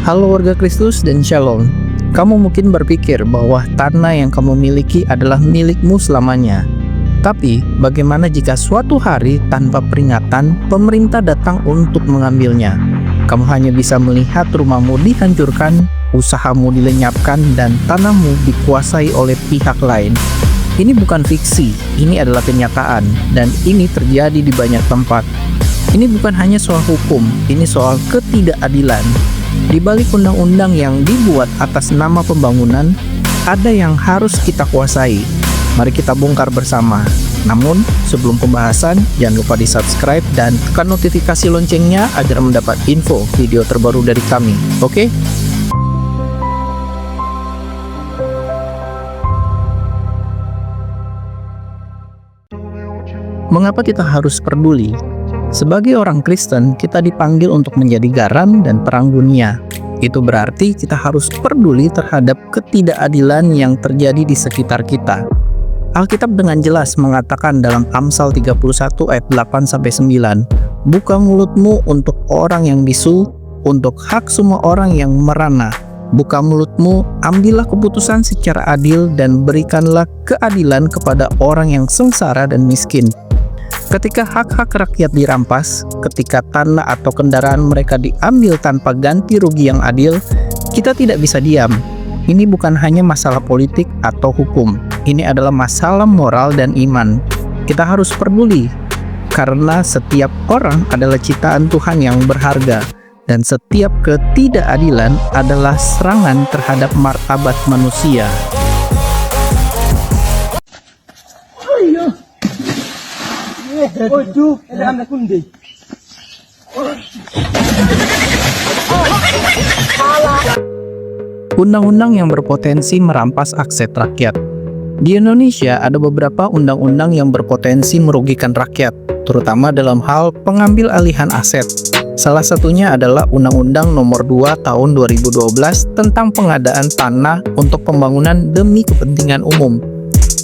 Halo warga Kristus dan Shalom. Kamu mungkin berpikir bahwa tanah yang kamu miliki adalah milikmu selamanya. Tapi, bagaimana jika suatu hari tanpa peringatan, pemerintah datang untuk mengambilnya? Kamu hanya bisa melihat rumahmu dihancurkan, usahamu dilenyapkan, dan tanahmu dikuasai oleh pihak lain. Ini bukan fiksi, ini adalah kenyataan, dan ini terjadi di banyak tempat. Ini bukan hanya soal hukum, ini soal ketidakadilan. Di balik undang-undang yang dibuat atas nama pembangunan, ada yang harus kita kuasai. Mari kita bongkar bersama. Namun, sebelum pembahasan, jangan lupa di-subscribe dan tekan notifikasi loncengnya agar mendapat info video terbaru dari kami. Oke? Mengapa kita harus peduli? Sebagai orang Kristen, kita dipanggil untuk menjadi garam dan terang dunia. Itu berarti kita harus peduli terhadap ketidakadilan yang terjadi di sekitar kita. Alkitab dengan jelas mengatakan dalam Amsal 31 ayat 8-9, "Buka mulutmu untuk orang yang bisu, untuk hak semua orang yang merana. Buka mulutmu, ambillah keputusan secara adil dan berikanlah keadilan kepada orang yang sengsara dan miskin." Ketika hak-hak rakyat dirampas, ketika tanah atau kendaraan mereka diambil tanpa ganti rugi yang adil, kita tidak bisa diam. Ini bukan hanya masalah politik atau hukum, ini adalah masalah moral dan iman. Kita harus peduli, karena setiap orang adalah ciptaan Tuhan yang berharga, dan setiap ketidakadilan adalah serangan terhadap martabat manusia. Undang-undang yang berpotensi merampas aset rakyat. Di Indonesia ada beberapa undang-undang yang berpotensi merugikan rakyat, terutama dalam hal pengambil alihan aset. Salah satunya adalah Undang-Undang Nomor 2 Tahun 2012 tentang pengadaan tanah untuk pembangunan demi kepentingan umum.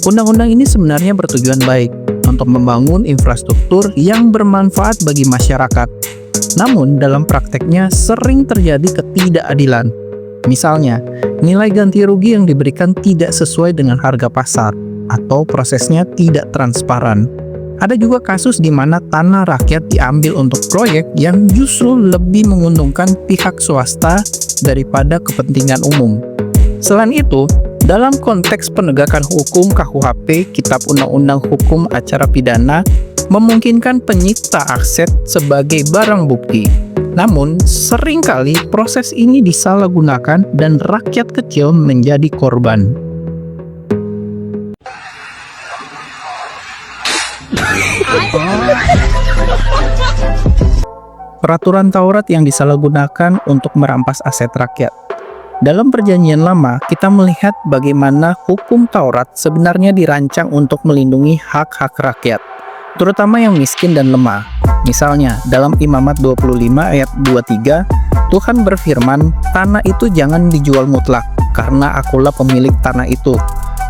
Undang-undang ini sebenarnya bertujuan baik untuk membangun infrastruktur yang bermanfaat bagi masyarakat. Namun, dalam prakteknya sering terjadi ketidakadilan. Misalnya, nilai ganti rugi yang diberikan tidak sesuai dengan harga pasar, atau prosesnya tidak transparan. Ada juga kasus di mana tanah rakyat diambil untuk proyek yang justru lebih menguntungkan pihak swasta daripada kepentingan umum. Selain itu, dalam konteks penegakan hukum KUHP, Kitab Undang-Undang Hukum Acara Pidana, memungkinkan penyita aset sebagai barang bukti. Namun, seringkali proses ini disalahgunakan dan rakyat kecil menjadi korban. Peraturan Taurat yang disalahgunakan untuk merampas aset rakyat. Dalam Perjanjian Lama, kita melihat bagaimana hukum Taurat sebenarnya dirancang untuk melindungi hak-hak rakyat, terutama yang miskin dan lemah. Misalnya, dalam Imamat 25 ayat 23, Tuhan berfirman, "Tanah itu jangan dijual mutlak, karena akulah pemilik tanah itu,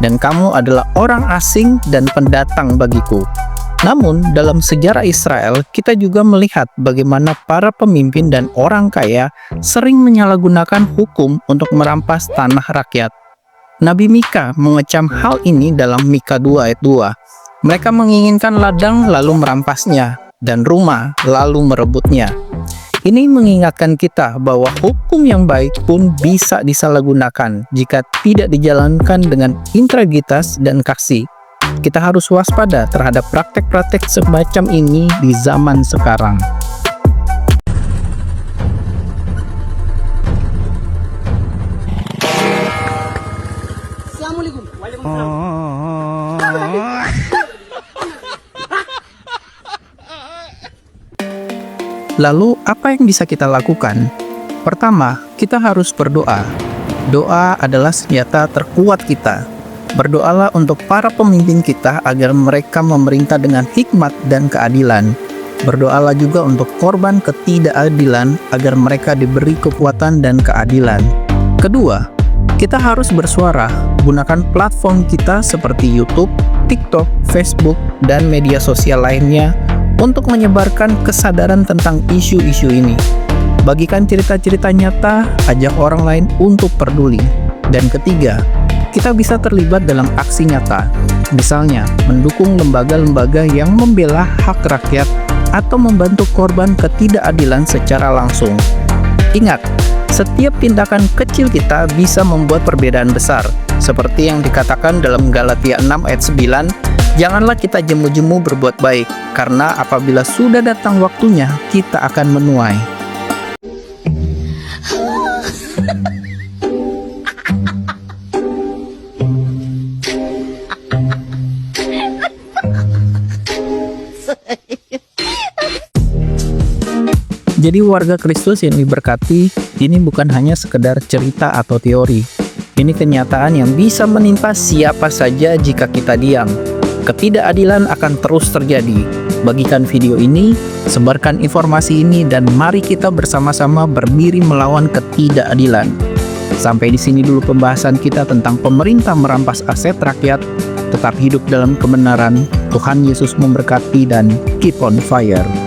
dan kamu adalah orang asing dan pendatang bagiku." Namun, dalam sejarah Israel, kita juga melihat bagaimana para pemimpin dan orang kaya sering menyalahgunakan hukum untuk merampas tanah rakyat. Nabi Mika mengecam hal ini dalam Mika 2 ayat 2. Mereka menginginkan ladang lalu merampasnya, dan rumah lalu merebutnya. Ini mengingatkan kita bahwa hukum yang baik pun bisa disalahgunakan jika tidak dijalankan dengan integritas dan kasih. Kita harus waspada terhadap praktek-praktek semacam ini di zaman sekarang. Assalamualaikum. Waalaikumsalam. Lalu, apa yang bisa kita lakukan? Pertama, kita harus berdoa. Doa adalah senjata terkuat kita. Berdoalah untuk para pemimpin kita agar mereka memerintah dengan hikmat dan keadilan. Berdoalah juga untuk korban ketidakadilan agar mereka diberi kekuatan dan keadilan. Kedua, kita harus bersuara. Gunakan platform kita seperti YouTube, TikTok, Facebook, dan media sosial lainnya untuk menyebarkan kesadaran tentang isu-isu ini. bagikan cerita-cerita nyata, ajak orang lain untuk peduli. Dan ketiga, kita bisa terlibat dalam aksi nyata, misalnya mendukung lembaga-lembaga yang membela hak rakyat atau membantu korban ketidakadilan secara langsung. Ingat, setiap tindakan kecil kita bisa membuat perbedaan besar. Seperti yang dikatakan dalam Galatia 6 ayat 9, janganlah kita jemu-jemu berbuat baik, karena apabila sudah datang waktunya, kita akan menuai. Jadi warga Kristus yang diberkati, ini bukan hanya sekedar cerita atau teori. Ini kenyataan yang bisa menimpa siapa saja jika kita diam. Ketidakadilan akan terus terjadi. Bagikan video ini, sebarkan informasi ini, dan mari kita bersama-sama berdiri melawan ketidakadilan. Sampai di sini dulu pembahasan kita tentang pemerintah merampas aset rakyat. Tetap hidup dalam kebenaran. Tuhan Yesus memberkati dan keep on fire.